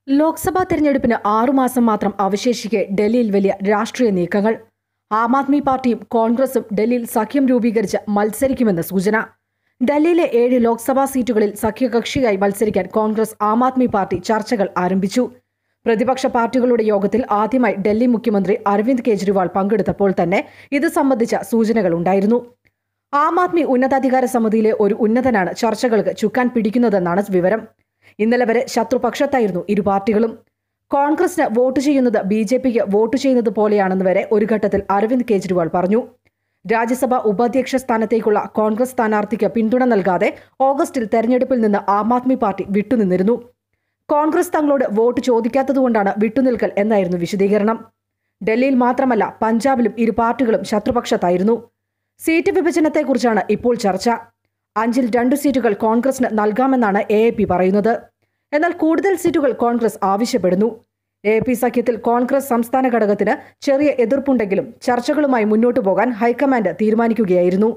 ലോക്സഭാ തെരഞ്ഞെടുപ്പിന് 6 മാസം മാത്രം അവശേഷിക്കെ ഡൽഹിയിൽ വലിയ രാഷ്ട്രീയ നീക്കങ്ങൾ. ആം ആദ്മി പാർട്ടിയും കോൺഗ്രസും ഡൽഹിയിൽ സഖ്യം രൂപീകരിച്ച് മത്സരിക്കുമെന്ന് സൂചന. ഡൽഹിയിലെ 7 ലോക്സഭാ സീറ്റുകളിൽ സഖ്യകക്ഷിയായി മത്സരിക്കാൻ കോൺഗ്രസ് ആം ആദ്മി പാർട്ടി ചർച്ചകൾ ആരംഭിച്ചു. പ്രതിപക്ഷ പാർട്ടികളുടെ യോഗത്തിൽ ആദ്യമായി ഡൽഹി മുഖ്യമന്ത്രി അരവിന്ദ് കെജ്രിവാൾ പങ്കെടുത്തപ്പോൾ തന്നെ ഇത് സംബന്ധിച്ച സൂചനകളുണ്ടായിരുന്നു. ആം ആദ്മി ഉന്നതാധികാര സമിതിയിലെ ഒരു ഉന്നതനാണ് ചർച്ചകൾക്ക് ചുക്കാൻ പിടിക്കുന്നതെന്നാണ് വിവരം. ഇന്നലെ വരെ ശത്രുപക്ഷത്തായിരുന്നു ഇരു പാർട്ടികളും. കോൺഗ്രസിന് വോട്ട് ചെയ്യുന്നത് BJPക്ക് വോട്ട് ചെയ്യുന്നത് പോലെയാണെന്ന് വരെ ഒരു ഘട്ടത്തിൽ അരവിന്ദ് കെജ്രിവാൾ പറഞ്ഞു. രാജ്യസഭാ ഉപാധ്യക്ഷ സ്ഥാനത്തേക്കുള്ള കോൺഗ്രസ് സ്ഥാനാർത്ഥിക്ക് പിന്തുണ നൽകാതെ ഓഗസ്റ്റിൽ തെരഞ്ഞെടുപ്പിൽ നിന്ന് ആം ആദ്മി പാർട്ടി വിട്ടുനിന്നിരുന്നു. കോൺഗ്രസ് തങ്ങളോട് വോട്ട് ചോദിക്കാത്തതുകൊണ്ടാണ് വിട്ടുനിൽക്കൽ എന്നായിരുന്നു വിശദീകരണം. ഡൽഹിയിൽ മാത്രമല്ല പഞ്ചാബിലും ഇരു പാർട്ടികളും ശത്രുപക്ഷത്തായിരുന്നു. സീറ്റ് വിഭജനത്തെക്കുറിച്ചാണ് ഇപ്പോൾ ചർച്ച. 5ൽ 2 സീറ്റുകൾ കോൺഗ്രസിന് നൽകാമെന്നാണ് AAP പറയുന്നത്. എന്നാൽ കൂടുതൽ സീറ്റുകൾ കോൺഗ്രസ് ആവശ്യപ്പെടുന്നു. AAP സഖ്യത്തിൽ കോൺഗ്രസ് സംസ്ഥാന ഘടകത്തിന് ചെറിയ എതിർപ്പുണ്ടെങ്കിലും ചർച്ചകളുമായി മുന്നോട്ടു പോകാൻ ഹൈക്കമാൻഡ് തീരുമാനിക്കുകയായിരുന്നു.